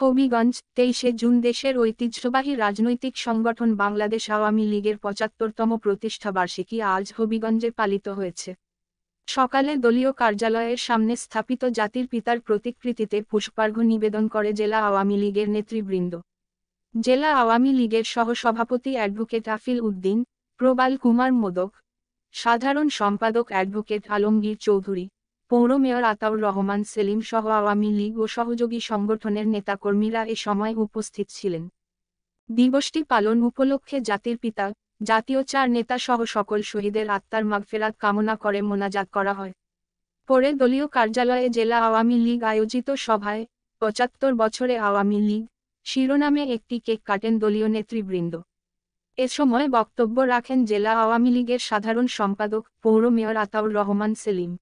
Habiganj 23শে June দেশের ঐতিহ্যবাহী রাজনৈতিক সংগঠন বাংলাদেশ আওয়ামী লীগের ৭৫তম প্রতিষ্ঠাবার্ষিকী আজ হবিগঞ্জে পালিত হয়েছে। সকালে দলীয় কার্যালয়ের সামনে স্থাপিত জাতির পিতার প্রতিকৃতিতে পুষ্পার্ঘ্য নিবেদন করে জেলা আওয়ামী লীগের নেতৃবৃন্দ। জেলা আওয়ামী লীগের সহসভাপতি অ্যাডভোকেট আফিল উদ্দিন, প্রবাল কুমার মোদক, সাধারণ সম্পাদক অ্যাডভোকেট আলমগীর চৌধুরী, পৌর মেয়র আতাউর রহমান সেলিম সহ আওয়ামী লীগ ও সহযোগী সংগঠনের নেতাকর্মীরা এ সময় উপস্থিত ছিলেন। দিবসটি পালন উপলক্ষে জাতির পিতা, জাতীয় ৪ নেতা সহ সকল শহীদের আত্মার মাগফেরাত কামনা করে মোনাজাত করা হয়। পরে দলীয় কার্যালয়ে জেলা আওয়ামী লীগ আয়োজিত সভায় ৭৫ বছরে আওয়ামী লীগ শিরোনামে একটি কেক কাটেন দলীয় নেতৃবৃন্দ। এ সময় বক্তব্য রাখেন জেলা আওয়ামী লীগের সাধারণ সম্পাদক পৌর মেয়র আতাউর রহমান সেলিম।